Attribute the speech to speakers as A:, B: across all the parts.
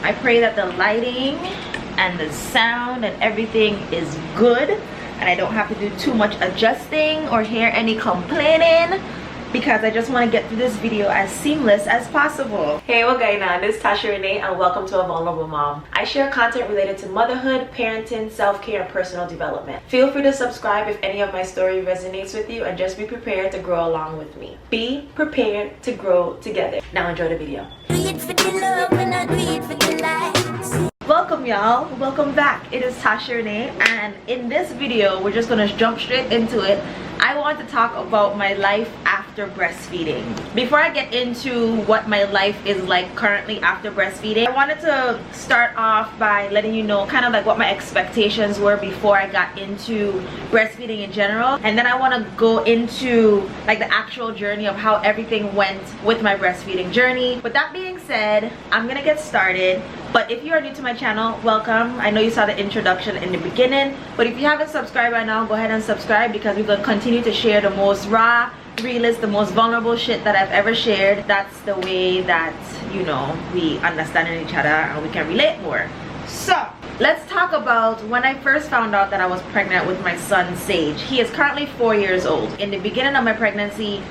A: I pray that the lighting and the sound and everything is good and I don't have to do too much adjusting or hear any complaining, because I just want to get through this video as seamless as possible. Hey, what's going on? This is Tasha Renee and welcome to A Vulnerable Mom. I share content related to motherhood, parenting, self-care, and personal development. Feel free to subscribe if any of my story resonates with you, and just be prepared to grow along with me. Be prepared to grow together. Now enjoy the video. Welcome y'all, welcome back. It is Tasha Renee, and in this video we're just gonna jump straight into it. I want to talk about my life after breastfeeding. Before I get into what my life is like currently after breastfeeding, I wanted to start off by letting you know kind of like what my expectations were before I got into breastfeeding in general, and then I want to go into like the actual journey of how everything went with my breastfeeding journey. With that being said, I'm gonna get started. But if you are new to my channel, welcome. I know you saw the introduction in the beginning, but if you haven't subscribed by now, go ahead and subscribe, because we're going to continue to share the most raw, realist, the most vulnerable shit that I've ever shared. That's the way that, you know, we understand each other and we can relate more. So let's talk about when I first found out that I was pregnant with my son Sage. He is currently 4 years old. In the beginning of my pregnancy,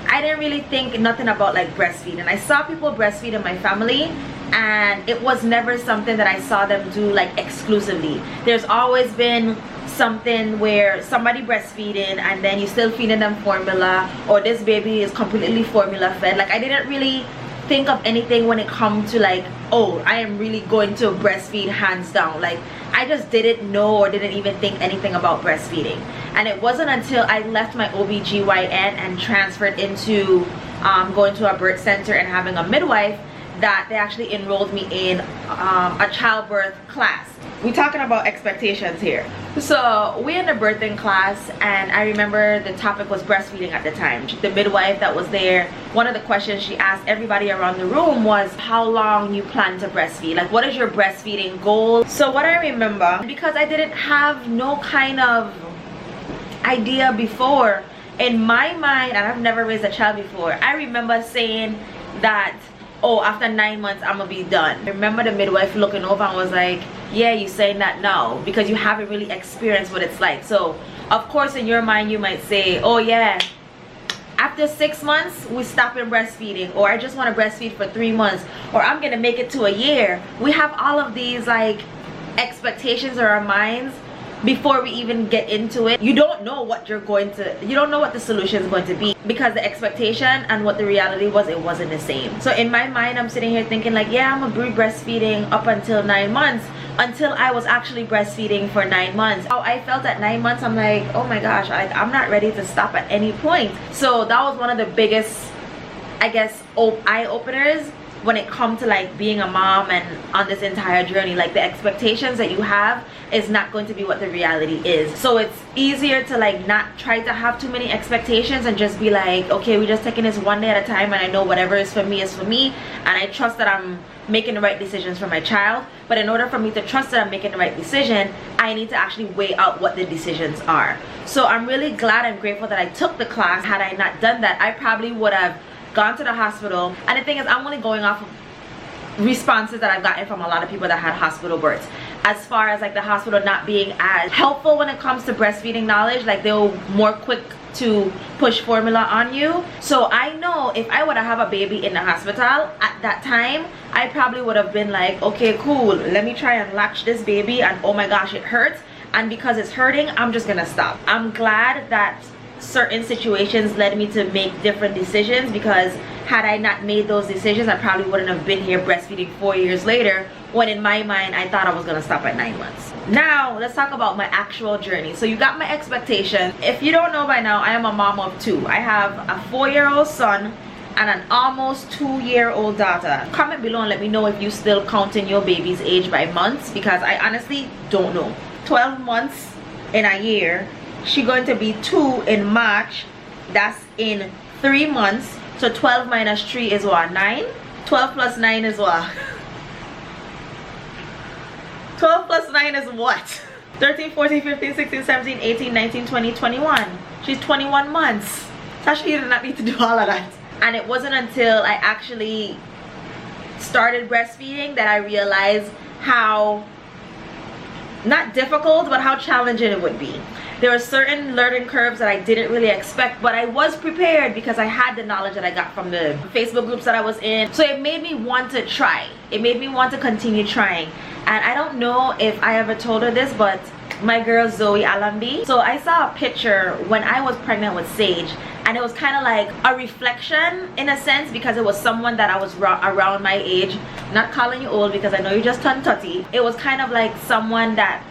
A: I didn't really think nothing about like breastfeeding. I saw people breastfeed in my family, and it was never something that I saw them do like exclusively. There's always been something where somebody breastfeeding and then you still feeding them formula, or this baby is completely formula fed. Like I didn't really think of anything when it comes to like, oh, I am really going to breastfeed hands down. Like I just didn't know or didn't even think anything about breastfeeding. And it wasn't until I left my OBGYN and transferred into going to a birth center and having a midwife that they actually enrolled me in a childbirth class. We're talking about expectations here. So we're in the birthing class, and I remember the topic was breastfeeding at the time. The midwife that was there, one of the questions she asked everybody around the room was how long you plan to breastfeed. Like, what is your breastfeeding goal? So what I remember, because I didn't have no kind of idea before, in my mind, and I've never raised a child before, I remember saying that, oh, after 9 months I'm gonna be done. I remember the midwife looking over and was like, yeah, you saying that now because you haven't really experienced what it's like. So of course in your mind you might say, oh yeah, after 6 months we stop in breastfeeding, or I just want to breastfeed for 3 months, or I'm gonna make it to a year. We have all of these like expectations in our minds before we even get into it. You don't know what you don't know what the solution is going to be, because the expectation and what the reality was, it wasn't the same. So in my mind I'm sitting here thinking like, yeah, I'm gonna be breastfeeding up until 9 months, until I was actually breastfeeding for 9 months. How I felt at 9 months, I'm like, oh my gosh, I'm not ready to stop at any point. So that was one of the biggest, I guess, eye openers when it comes to like being a mom and on this entire journey. Like the expectations that you have is not going to be what the reality is. So it's easier to like not try to have too many expectations and just be like, okay, we're just taking this one day at a time, and I know whatever is for me is for me, and I trust that I'm making the right decisions for my child. But in order for me to trust that I'm making the right decision, I need to actually weigh out what the decisions are. So I'm really glad and grateful that I took the class. Had I not done that, I probably would have gone to the hospital. And the thing is, I'm only going off of responses that I've gotten from a lot of people that had hospital births, as far as like the hospital not being as helpful when it comes to breastfeeding knowledge. Like they were more quick to push formula on you. So I know if I would have a baby in the hospital at that time, I probably would have been like, okay, cool, let me try and latch this baby, and oh my gosh, it hurts, and because it's hurting, I'm just gonna stop. I'm glad that certain situations led me to make different decisions, because had I not made those decisions, I probably wouldn't have been here breastfeeding 4 years later, when in my mind I thought I was gonna stop at 9 months. Now let's talk about my actual journey. So you got my expectation. If you don't know by now, I am a mom of 2. I have a 4-year-old son and an almost 2-year-old daughter. Comment below and let me know if you still counting your baby's age by months, because I honestly don't know. 12 months in a year. She's going to be 2 in March. That's in 3 months. So 12 minus 3 is what? 9? 12 plus 9 is what? 12 plus 9 is what? 13, 14, 15, 16, 17, 18, 19, 20, 21. She's 21 months. Tasha, you did not need to do all of that. And it wasn't until I actually started breastfeeding that I realized how, not difficult, but how challenging it would be. There were certain learning curves that I didn't really expect, but I was prepared because I had the knowledge that I got from the Facebook groups that I was in. So it made me want to try. It made me want to continue trying. And I don't know if I ever told her this, but my girl Zoe Allamby. So I saw a picture when I was pregnant with Sage, and it was kind of like a reflection in a sense, because it was someone that I was around my age. Not calling you old because I know you just turned 30. It was kind of like someone that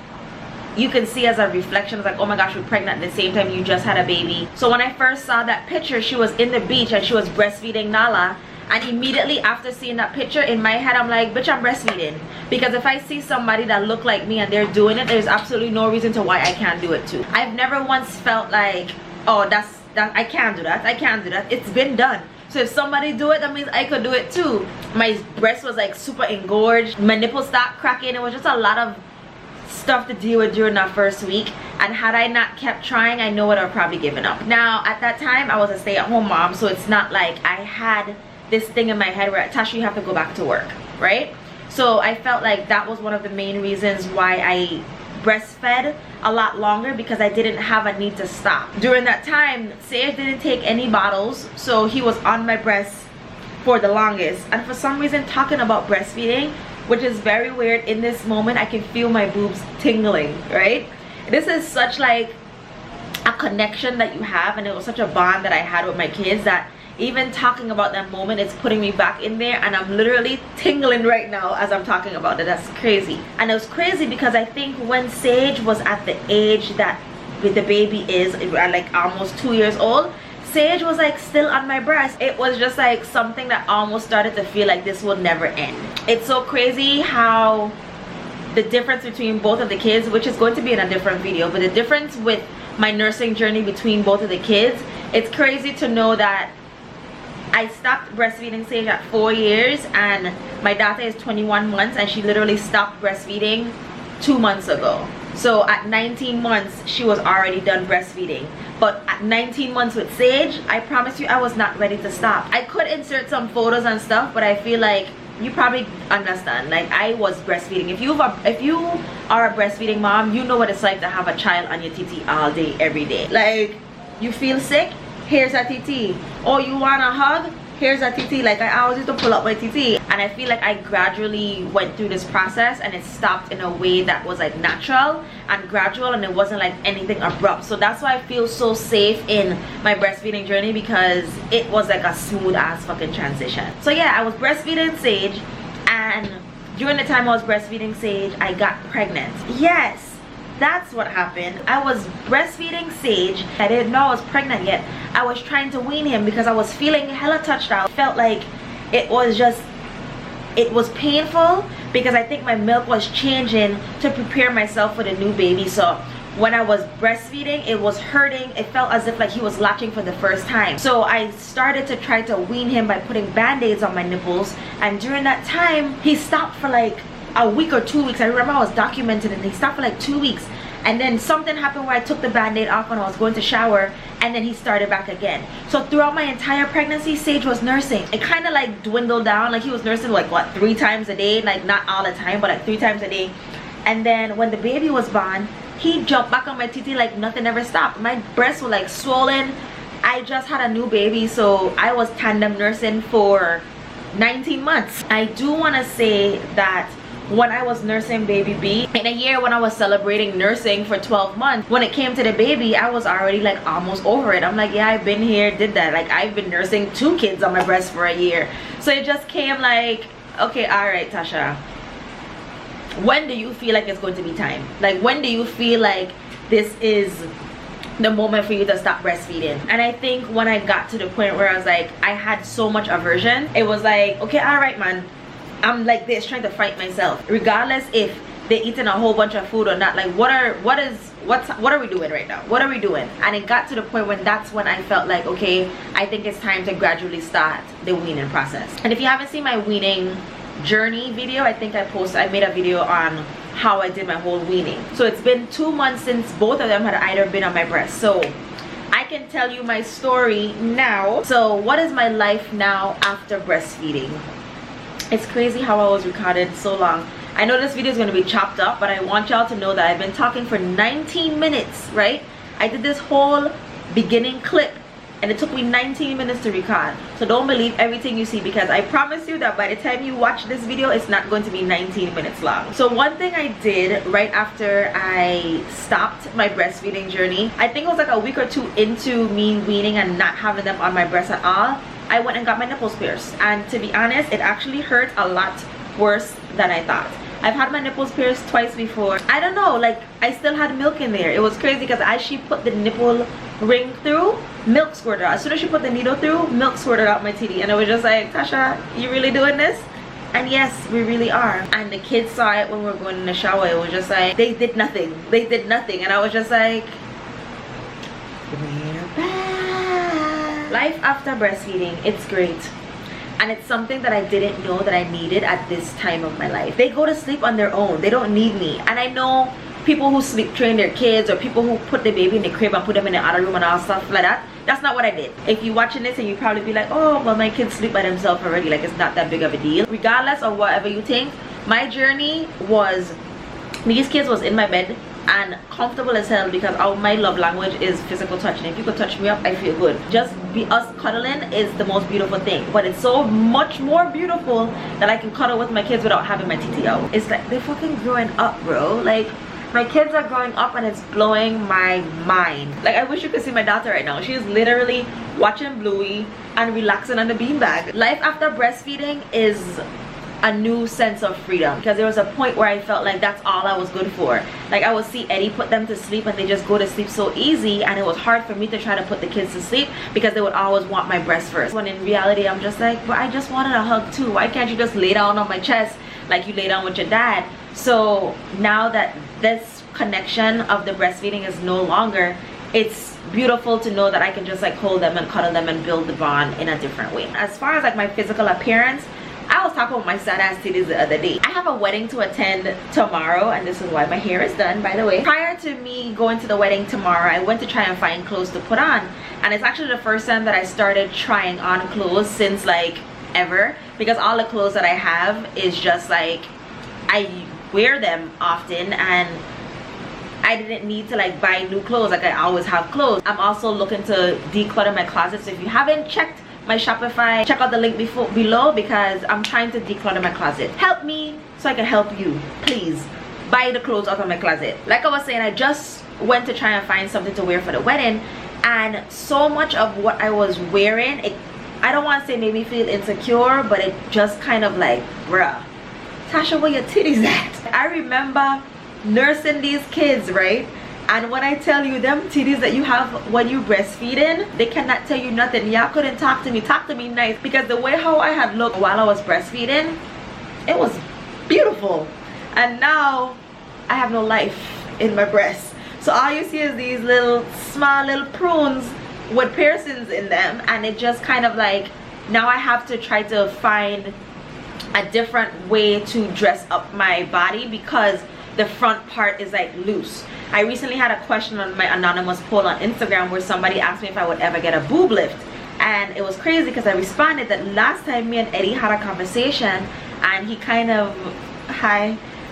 A: you can see as a reflection. It's like, oh my gosh, you're pregnant at the same time you just had a baby. So when I first saw that picture, she was in the beach and she was breastfeeding Nala, and immediately after seeing that picture, in my head I'm like, bitch, I'm breastfeeding. Because if I see somebody that look like me and they're doing it, there's absolutely no reason to why I can't do it too. I've never once felt like, oh, that I can't do that, I can't do that. It's been done. So if somebody do it, that means I could do it too. My breast was like super engorged, my nipples stopped cracking. It was just a lot of stuff to deal with during that first week, and had I not kept trying, I know I would have probably given up. Now at that time I was a stay-at-home mom, so it's not like I had this thing in my head where, Tasha, you have to go back to work, right? So I felt like that was one of the main reasons why I breastfed a lot longer, because I didn't have a need to stop. During that time, Sage didn't take any bottles, so he was on my breast for the longest. And for some reason, talking about breastfeeding, which is very weird, in this moment I can feel my boobs tingling, right? This is such like a connection that you have, and it was such a bond that I had with my kids that even talking about that moment, it's putting me back in there, and I'm literally tingling right now as I'm talking about it. That's crazy. And it was crazy because I think when Sage was at the age that with the baby is, like almost 2 years old, Sage was like still on my breast. It was just like something that almost started to feel like this will never end. It's so crazy how the difference between both of the kids, which is going to be in a different video, but the difference with my nursing journey between both of the kids, it's crazy to know that I stopped breastfeeding Sage at 4 years, and my daughter is 21 months, and she literally stopped breastfeeding 2 months ago. So at 19 months, she was already done breastfeeding. But at 19 months with Sage, I promise you, I was not ready to stop. I could insert some photos and stuff, but I feel like you probably understand. Like, I was breastfeeding. If you are a breastfeeding mom, you know what it's like to have a child on your TT all day, every day. Like, you feel sick? Here's a TT. Oh, you want a hug? Here's a TT. Like, I always used to pull up my TT, and I feel like I gradually went through this process, and it stopped in a way that was like natural and gradual, and it wasn't like anything abrupt. So that's why I feel so safe in my breastfeeding journey, because it was like a smooth ass fucking transition. So yeah, I was breastfeeding Sage, and during the time I was breastfeeding Sage, I got pregnant. Yes, that's what happened. I was breastfeeding Sage. I didn't know I was pregnant yet. I was trying to wean him because I was feeling hella touched out. Felt like it was painful because I think my milk was changing to prepare myself for the new baby. So when I was breastfeeding, it was hurting. It felt as if like he was latching for the first time. So I started to try to wean him by putting band-aids on my nipples, and during that time he stopped for like a week or 2 weeks. I remember I was documenting it, and he stopped for like 2 weeks, and then something happened where I took the band-aid off when I was going to shower, and then he started back again. So throughout my entire pregnancy, Sage was nursing. It kind of like dwindled down. Like, he was nursing like what, 3 times a day, like not all the time, but like 3 times a day. And then when the baby was born, he jumped back on my TT like nothing ever stopped. My breasts were like swollen. I just had a new baby, so I was tandem nursing for 19 months. I do want to say that when I was nursing baby B, in a year when I was celebrating nursing for 12 months, when it came to the baby, I was already like almost over it. I'm like, yeah, I've been here, did that. Like, I've been nursing 2 kids on my breast for a year. So it just came like, okay, all right, Tasha, when do you feel like it's going to be time? Like, when do you feel like this is the moment for you to stop breastfeeding? And I think when I got to the point where I was like, I had so much aversion, it was like, okay, all right, man, I'm like this, trying to fight myself, regardless if they're eating a whole bunch of food or not. Like, what are we doing right now? What are we doing? And it got to the point when that's when I felt like, okay, I think it's time to gradually start the weaning process. And if you haven't seen my weaning journey video, I think I made a video on how I did my whole weaning. So it's been 2 months since both of them had either been on my breast, so I can tell you my story now. So what is my life now after breastfeeding? It's crazy how I was recorded so long. I know this video is going to be chopped up, but I want y'all to know that I've been talking for 19 minutes, right? I did this whole beginning clip and it took me 19 minutes to record. So don't believe everything you see, because I promise you that by the time you watch this video, it's not going to be 19 minutes long. So one thing I did right after I stopped my breastfeeding journey, I think it was like a week or two into me weaning and not having them on my breast at all, I went and got my nipples pierced. And to be honest, it actually hurt a lot worse than I thought. I've had my nipples pierced twice before. I don't know, like I still had milk in there. It was crazy because as she put the nipple ring through, milk squirted out. As soon as she put the needle through, milk squirted out my titty. And I was just like, Tasha, you really doing this? And yes, we really are. And the kids saw it when we were going in the shower. It was just like, they did nothing. They did nothing. And I was just like, we're back. Life after breastfeeding, it's great. And it's something that I didn't know that I needed at this time of my life. They go to sleep on their own. They don't need me. And I know people who sleep train their kids, or people who put the baby in the crib and put them in the other room and all stuff like that. That's not what I did. If you're watching this and you probably be like, oh, well, my kids sleep by themselves already. Like, it's not that big of a deal. Regardless of whatever you think, my journey was, these kids was in my bed and comfortable as hell, because my love language is physical touch, and if you could touch me up, I feel good. Just be us cuddling is the most beautiful thing, but it's so much more beautiful that I can cuddle with my kids without having my TT out. It's like they're fucking growing up, bro. Like, my kids are growing up and it's blowing my mind. Like, I wish you could see my daughter right now. She's literally watching Bluey and relaxing on the beanbag. Life after breastfeeding is a new sense of freedom, because there was a point where I felt like that's all I was good for. Like, I would see Eddie put them to sleep and they just go to sleep so easy, and it was hard for me to try to put the kids to sleep because they would always want my breast first, when in reality I'm just like, but I just wanted a hug too. Why can't you just lay down on my chest like you lay down with your dad? So now that this connection of the breastfeeding is no longer, it's beautiful to know that I can just like hold them and cuddle them and build the bond in a different way. As far as like my physical appearance, I was talking about my sad ass titties the other day. I have a wedding to attend tomorrow, and this is why my hair is done, by the way. Prior to me going to the wedding tomorrow, I went to try and find clothes to put on, and it's actually the first time that I started trying on clothes since like ever, because all the clothes that I have is just like, I wear them often and I didn't need to like buy new clothes. Like, I always have clothes. I'm also looking to declutter my closet, so if you haven't checked my Shopify, check out the link below, because I'm trying to declutter my closet. Help me so I can help you. Please buy the clothes out of my closet. Like I was saying, I just went to try and find something to wear for the wedding, and so much of what I was wearing, I don't want to say made me feel insecure, but it just kind of like, bruh, Tasha, where your titties at? I remember nursing these kids, right? And when I tell you, them titties that you have when you breastfeeding, they cannot tell you nothing. Y'all couldn't talk to me nice, because the way how I had looked while I was breastfeeding, it was beautiful. And now I have no life in my breasts, so all you see is these little small little prunes with piercings in them, and it just kind of like, now I have to try to find a different way to dress up my body, because the front part is like loose. I recently had a question on my anonymous poll on Instagram where somebody asked me if I would ever get a boob lift, and it was crazy because I responded that last time me and Eddie had a conversation, and he kind of,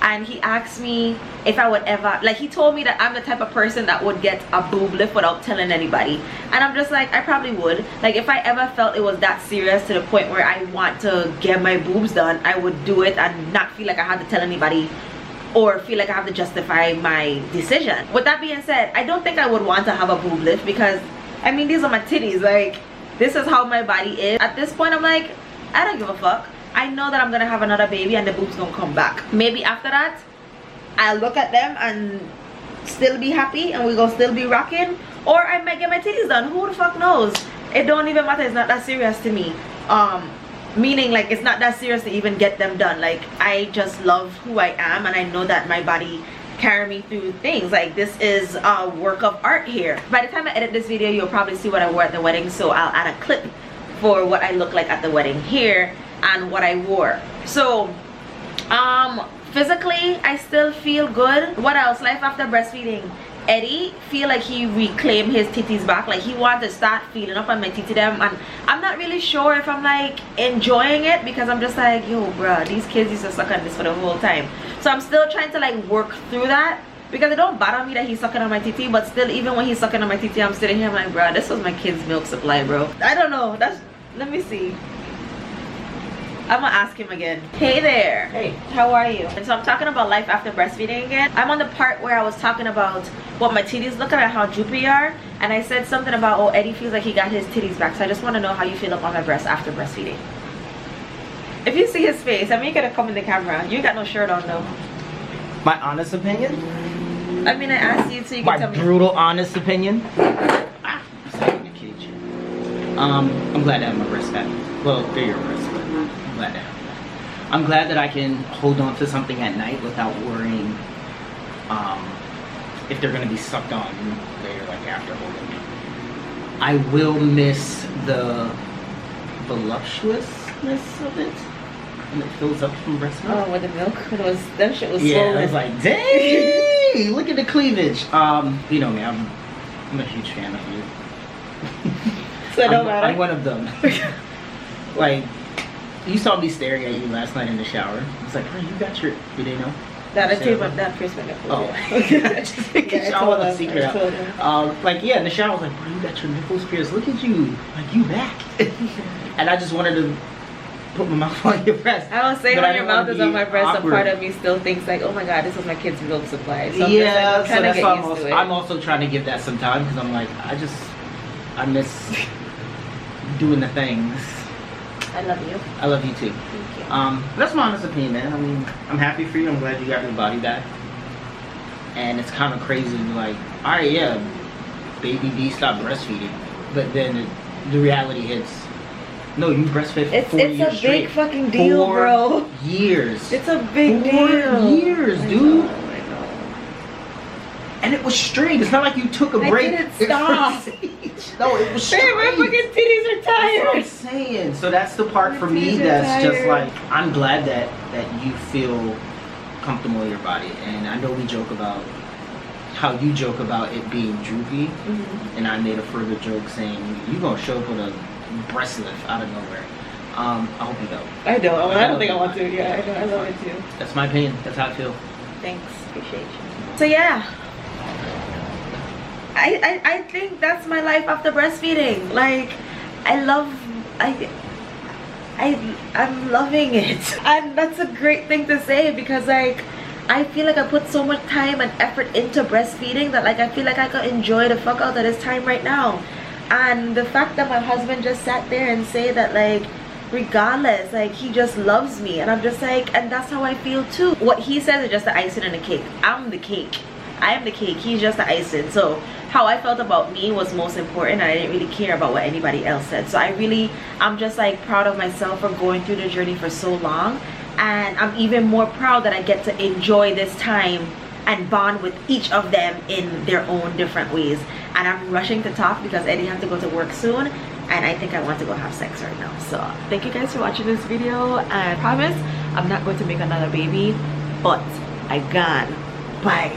A: and he asked me if I would ever, like, he told me that I'm the type of person that would get a boob lift without telling anybody, and I'm just like, I probably would. Like, if I ever felt it was that serious to the point where I want to get my boobs done, I would do it and not feel like I had to tell anybody or feel like I have to justify my decision. With that being said, I don't think I would want to have a boob lift, because I mean, these are my titties. Like, this is how my body is. At this point, I'm like, I don't give a fuck. I know that I'm gonna have another baby and the boobs gonna come back. Maybe after that, I'll look at them and still be happy and we gonna still be rocking, or I might get my titties done. Who the fuck knows? It don't even matter. It's not that serious to me. Meaning, like, it's not that serious to even get them done. Like, I just love who I am, and I know that my body carry me through things. Like, this is a work of art here. By the time I edit this video, you'll probably see what I wore at the wedding, so I'll add a clip for what I look like at the wedding here and what I wore. So physically, I still feel good. What else? Life after breastfeeding. Eddie feel like he reclaimed his titties back. Like, he wanted to start feeling up on my titty them, and I'm I'm not really sure if I'm like enjoying it, because I'm just like, yo bruh, these kids used to suck on this for the whole time. So I'm still trying to like work through that, because it don't bother me that he's sucking on my TT, but still, even when he's sucking on my TT, I'm sitting here, I'm like, bruh, this was my kid's milk supply, bro. I don't know. Let me see. I'm gonna ask him again. Hey there.
B: Hey.
A: How are you? And so I'm talking about life after breastfeeding again. I'm on the part where I was talking about what my titties look at, how droopy are, and I said something about, oh, Eddie feels like he got his titties back. So I just want to know how you feel about my breasts after breastfeeding. If you see his face, I mean, you gotta come in the camera. You ain't got no shirt on though.
B: My honest opinion?
A: I mean, I asked you so you can tell me.
B: My brutal honest opinion? Sorry, in the cage. I'm glad to have my breasts back. Well, they're your breasts, but I'm glad to have them back. I'm glad that I can hold on to something at night without worrying if they're gonna be sucked on later, like after holding me. I will miss the voluptuousness of it. And it fills up from breast milk.
A: Oh, with the milk? That shit was
B: yeah,
A: swollen.
B: I was like, dang! Look at the cleavage. You know me, I'm a huge fan of you.
A: So it don't matter.
B: I'm one of them. Like, you saw me staring at you last night in the shower. I was like, oh, you got your, did they know?
A: That I told my dad first my nipples.
B: Oh, just making sure I want the secret out. Like, yeah, in the shower, I was like, bro, you got your nipples pierced. Look at you. Like, you back. And I just wanted to put my mouth on your breast.
A: I don't say when your mouth is on my breast, a part of me still thinks like, oh my god, this was my kid's milk supply. So
B: yeah,
A: so that's why
B: I'm also trying to give that some time, because I'm like, I miss doing the things.
A: I love you.
B: I love you too.
A: Thank you.
B: That's my honest opinion, man. I mean, I'm happy for you. I'm glad you got your body back. And it's kind of crazy, like, all right, yeah, baby D stopped breastfeeding, but then the reality hits. No, you breastfed for 4 years
A: It's a big fucking deal,
B: 4
A: bro.
B: years.
A: It's a big deal.
B: 4 years, dude.
A: I know.
B: And it was straight. It's not like you took a break.
A: I didn't stop.
B: No, it was straight.
A: Hey, my fucking titties are tired.
B: That's what I'm saying. So that's the part for me that's just like, I'm glad that you feel comfortable in your body. And I know we joke about how you joke about it being droopy. And I made a further joke saying, you gonna show up with a breast lift out of nowhere. I hope you don't.
A: I don't. I don't think I want to. Yeah, I know. I love it too.
B: That's my opinion. That's how I feel.
A: Thanks. Appreciate you. So yeah, I think that's my life after breastfeeding. Like, I'm loving it, and that's a great thing to say, because like, I feel like I put so much time and effort into breastfeeding that like I feel like I could enjoy the fuck out of this time right now. And the fact that my husband just sat there and say that like, regardless, like, he just loves me, and I'm just like, and that's how I feel too. What he says is just the icing on the cake. I'm the cake. I am the cake. He's just the icing. So how I felt about me was most important, and I didn't really care about what anybody else said. So I'm just like proud of myself for going through the journey for so long, and I'm even more proud that I get to enjoy this time and bond with each of them in their own different ways. And I'm rushing to talk because Eddie has to go to work soon, and I think I want to go have sex right now. So thank you guys for watching this video, and I promise I'm not going to make another baby, but I gone. Bye.